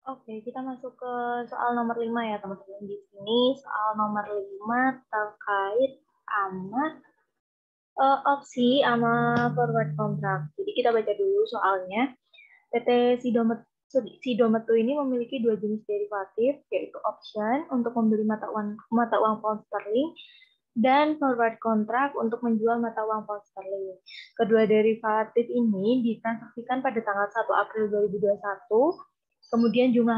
Oke, kita masuk ke soal nomor 5 ya, teman-teman. Di sini soal nomor 5 terkait sama opsi sama forward contract. Jadi kita baca dulu soalnya. PT Sidometu ini memiliki dua jenis derivatif, yaitu option untuk membeli mata uang pound sterling dan forward contract untuk menjual mata uang pound sterling. Kedua derivatif ini ditransaksikan pada tanggal 1 April 2021. Kemudian jumlah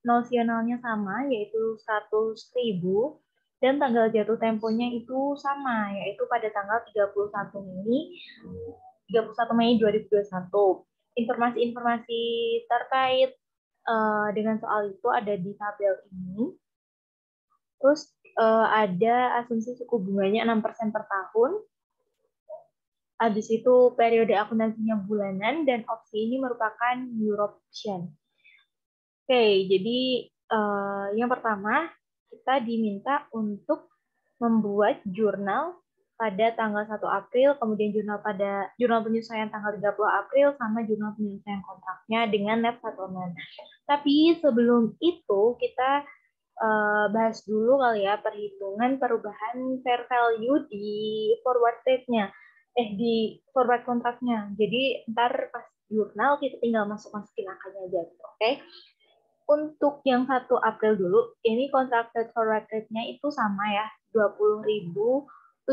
nosionalnya sama, yaitu 100.000, dan tanggal jatuh temponya itu sama, yaitu pada tanggal 31 Mei 2021. Informasi-informasi terkait dengan soal itu ada di tabel ini. Terus ada asumsi suku bunganya 6% per tahun. Habis itu periode akuntansinya bulanan, dan opsi ini merupakan Euro option. Oke, jadi yang pertama kita diminta untuk membuat jurnal pada tanggal 1 April, kemudian jurnal penyesuaian tanggal 30 April, sama jurnal penyelesaian kontraknya dengan net settlement. Tapi sebelum itu kita bahas dulu kali ya perhitungan perubahan fair value di forward rate-nya, di forward kontraknya. Jadi ntar pas jurnal kita tinggal masukin angkanya aja, oke? Untuk yang 1 April dulu, ini contracted forward rate-nya itu sama ya, Rp20.700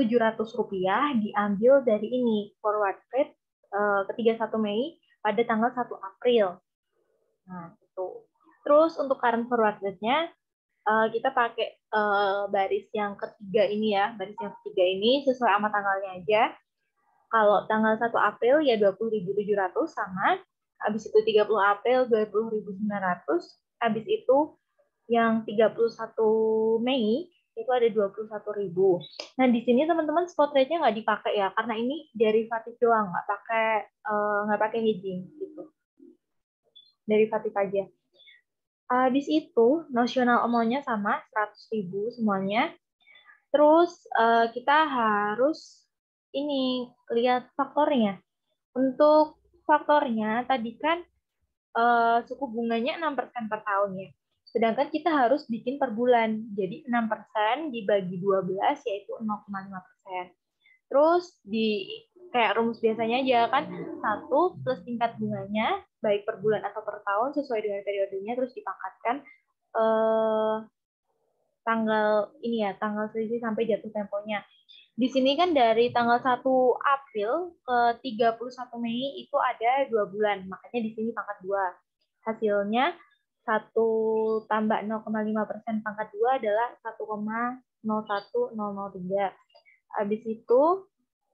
diambil dari ini, forward rate ke 31 Mei pada tanggal 1 April. Nah, itu. Terus untuk current forward rate-nya, kita pakai baris yang ketiga ini ya, baris yang ketiga ini sesuai sama tanggalnya aja. Kalau tanggal 1 April ya 20.700 sama, habis itu 30 April 20.900, habis itu yang 31 Mei itu ada 21.000. Nah, di sini teman-teman spot rate-nya nggak dipakai ya, karena ini derivatif doang, nggak pakai hedging gitu. Derivatif aja. Habis itu nosional amount-nya sama 100.000 semuanya. Terus kita harus ini lihat faktornya. Untuk faktornya tadi kan suku bunganya 6% per tahun ya. Sedangkan kita harus bikin per bulan. Jadi 6% dibagi 12 yaitu 0,5%. Terus kayak rumus biasanya aja kan, 1 plus tingkat bunganya baik per bulan atau per tahun sesuai dengan periodenya, terus dipangkatkan tanggal selisih sampai jatuh temponya. Di sini kan dari tanggal 1 April ke 31 Mei itu ada 2 bulan, makanya di sini pangkat 2. Hasilnya 1 tambah 0,5% pangkat 2 adalah 1,01003. Habis itu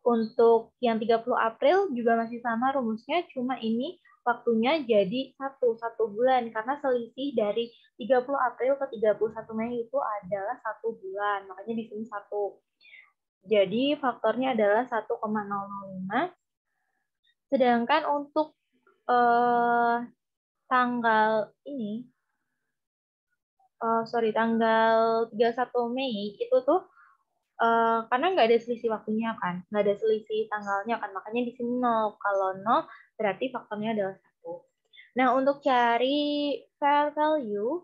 untuk yang 30 April juga masih sama rumusnya, cuma ini waktunya jadi 1 bulan, karena selisih dari 30 April ke 31 Mei itu adalah 1 bulan, makanya di sini 1. Jadi faktornya adalah 1,005. Sedangkan untuk tanggal ini, tanggal 31 Mei itu tuh karena nggak ada selisih waktunya kan, nggak ada selisih tanggalnya kan, makanya di sini 0. Kalau 0 berarti faktornya adalah 1. Nah, untuk cari fair value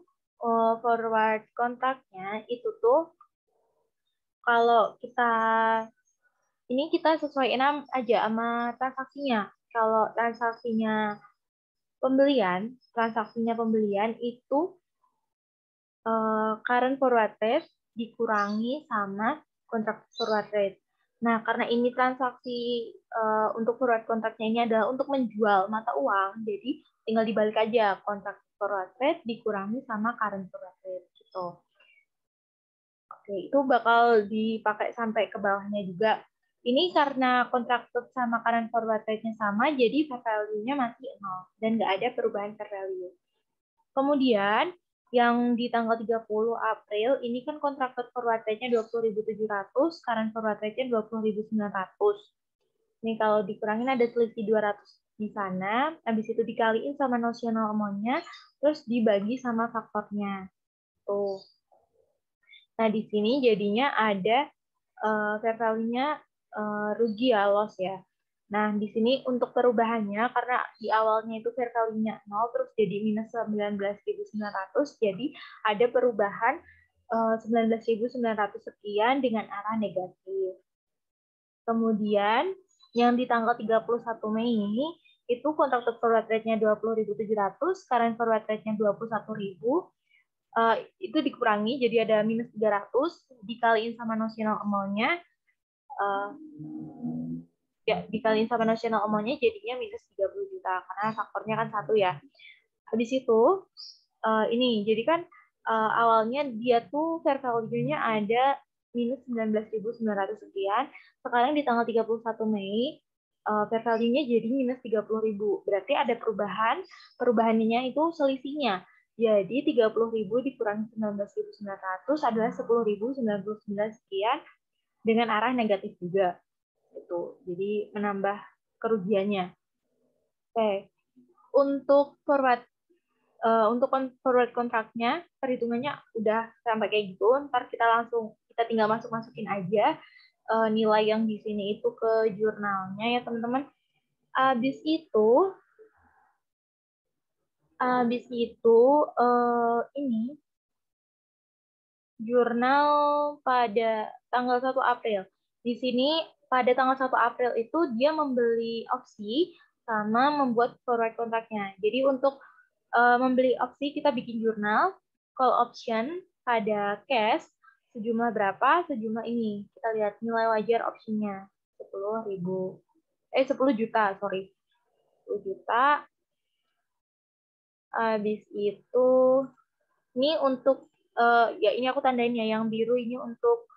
forward kontraknya itu tuh, kalau kita sesuaiin aja sama transaksinya. Kalau transaksinya pembelian itu current forward rate dikurangi sama kontrak forward rate. Nah, karena ini transaksi untuk forward kontraknya ini adalah untuk menjual mata uang, jadi tinggal dibalik aja, kontrak forward rate dikurangi sama current forward rate gitu. Oke, itu bakal dipakai sampai ke bawahnya juga. Ini karena kontraktor sama current forward rate-nya sama, jadi fair value-nya masih 0 dan nggak ada perubahan fair value. Kemudian yang di tanggal 30 April ini kan kontraktor forward rate-nya 20.700, current forward rate-nya 20.900. Ini kalau dikurangin ada selisih 200 di sana, habis itu dikaliin sama notional amount-nya, terus dibagi sama faktornya. Tuh. Nah, di sini jadinya ada fair value-nya rugi ya, loss ya. Nah, di sini untuk perubahannya, karena di awalnya itu fair value-nya 0, terus jadi minus 19.900, jadi ada perubahan 19.900 sekian dengan arah negatif. Kemudian, yang di tanggal 31 Mei ini, itu contracted forward rate-nya 20.700, current forward rate-nya 21.000, itu dikurangi, jadi ada minus 300, dikaliin sama notional amount-nya, ya dikaliin sama national amount-nya jadinya minus 30 juta karena faktornya kan 1 ya. Habis itu ini jadi kan awalnya dia tuh fair value-nya ada minus 19.900 sekian. Sekarang di tanggal 31 Mei fair value-nya jadi minus 30.000. Berarti ada perubahan, perubahannya itu selisihnya. Jadi 30.000 dikurangi 19.900 adalah 10.099 sekian dengan arah negatif juga. Itu jadi menambah kerugiannya. Oke, untuk forward kontraknya perhitungannya udah sampai kayak gitu. Ntar kita tinggal masukin aja nilai yang di sini itu ke jurnalnya ya teman-teman. Habis itu ini jurnal pada tanggal 1 April. Di sini pada tanggal 1 April itu dia membeli opsi sama membuat forward kontraknya. Jadi untuk membeli opsi kita bikin jurnal, call option pada cash sejumlah berapa? Sejumlah ini. Kita lihat nilai wajar opsinya 10 juta, sorry. 10 juta. Habis itu ini untuk ya ini aku tandain ya, yang biru ini untuk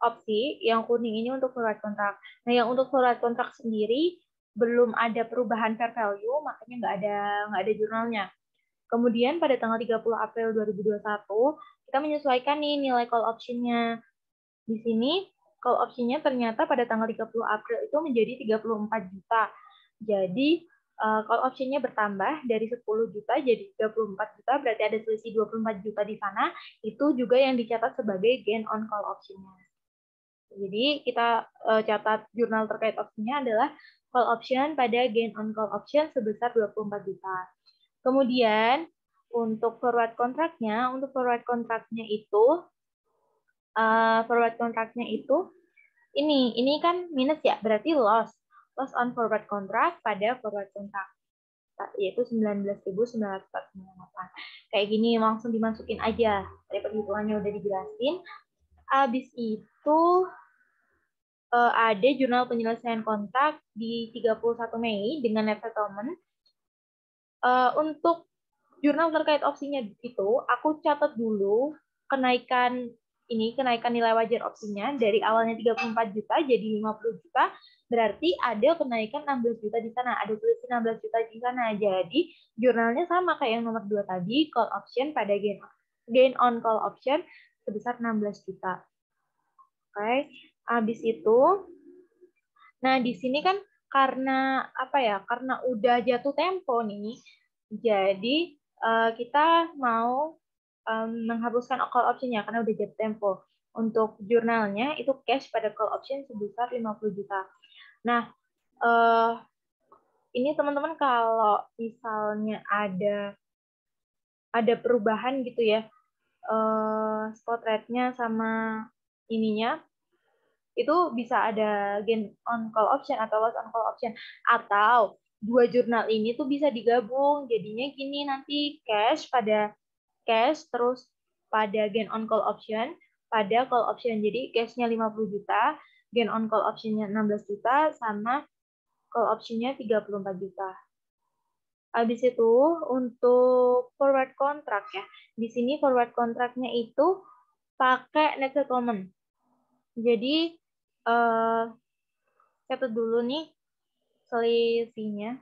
opsi, yang kuning ini untuk forward contract. Nah, yang untuk forward contract sendiri belum ada perubahan fair value, makanya nggak ada jurnalnya. Kemudian pada tanggal 30 April 2021, kita menyesuaikan nih nilai call option-nya. Di sini call option-nya ternyata pada tanggal 30 April itu menjadi 34 juta. Jadi call option-nya bertambah dari 10 juta jadi 34 juta, berarti ada selisih 24 juta di sana. Itu juga yang dicatat sebagai gain on call option-nya. Jadi kita catat jurnal terkait opsinya adalah call option pada gain on call option sebesar 24 juta. Kemudian untuk forward kontraknya itu ini kan minus ya, berarti loss on forward contract pada forward contract yaitu 19.948. Kayak gini langsung dimasukin aja. Tadi perhitungannya udah dijelasin. Habis itu ada jurnal penyelesaian kontrak di 31 Mei dengan net settlement. Untuk jurnal terkait opsinya itu, aku catat dulu kenaikan nilai wajar opsinya dari awalnya 34 juta jadi 50 juta, berarti ada kenaikan 16 juta di sana, ada selisih 16 juta di sana. Jadi jurnalnya sama kayak yang nomor 2 tadi, call option pada gain on call option sebesar 16 juta. Oke, habis itu, nah di sini kan karena karena udah jatuh tempo nih, jadi kita mau menghapuskan call option-nya karena udah jatuh tempo. Untuk jurnalnya itu cash pada call option sebesar 50 juta. Nah, ini teman-teman kalau misalnya ada perubahan gitu ya, spot rate-nya sama ininya, itu bisa ada gain on call option atau loss on call option. Atau dua jurnal ini tuh bisa digabung. Jadinya gini nanti cash terus pada gain on call option pada call option. Jadi cash-nya 50 juta, gain on call option-nya 16 juta, sama call option-nya 34 juta. Habis itu untuk forward contract ya. Di sini forward contract-nya itu pakai net settlement. Jadi catat dulu nih selisihnya.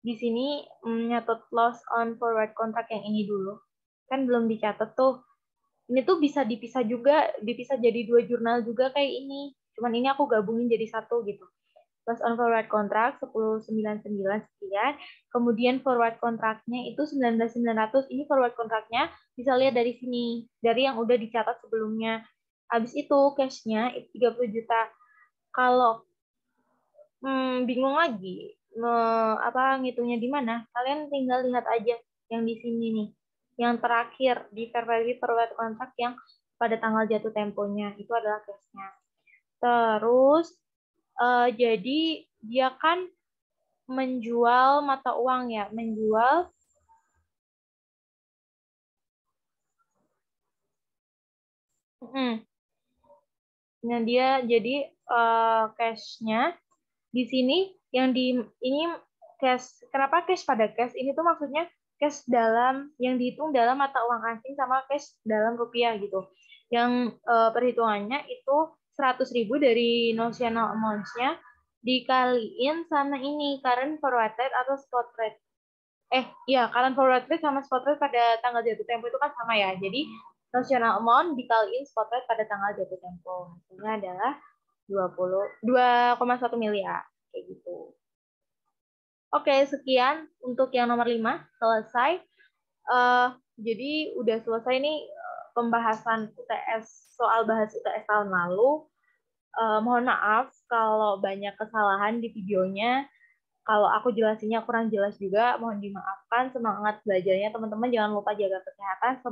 Di sini nyatet loss on forward contract yang ini dulu. Kan belum dicatat tuh. Ini tuh bisa dipisah jadi dua jurnal juga kayak ini. Cuman ini aku gabungin jadi satu gitu. Loss on forward contract 1099 sekian. Kemudian forward contract-nya itu 19.900. Ini forward contract-nya bisa lihat dari sini. Dari yang udah dicatat sebelumnya. Habis itu cash-nya itu 30 juta. Kalau bingung lagi ngitungnya di mana, kalian tinggal lihat aja yang di sini nih. Yang terakhir di fair value per watt contract yang pada tanggal jatuh temponya itu adalah cash-nya. Terus jadi dia kan menjual mata uang ya, menjual Nah, dia jadi cash-nya di sini yang di ini cash. Kenapa cash pada cash? Ini tuh maksudnya cash dalam yang dihitung dalam mata uang asing sama cash dalam rupiah gitu. Yang perhitungannya itu 100.000 dari notional amounts-nya dikaliin sama ini current forward rate atau spot rate. Iya, current forward rate sama spot rate pada tanggal jatuh tempo itu kan sama ya. Jadi notional amount dikaliin spot rate pada tanggal jatuh tempo. Hasilnya adalah 2,1 miliar kayak gitu. Oke, sekian untuk yang nomor 5 selesai. Jadi udah selesai nih pembahasan UTS, soal bahas UTS tahun lalu. Mohon maaf kalau banyak kesalahan di videonya. Kalau aku jelasinnya kurang jelas juga, mohon dimaafkan. Semangat belajarnya teman-teman, jangan lupa jaga kesehatan.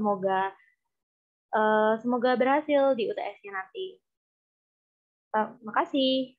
Semoga berhasil di UTS-nya nanti. Terima kasih.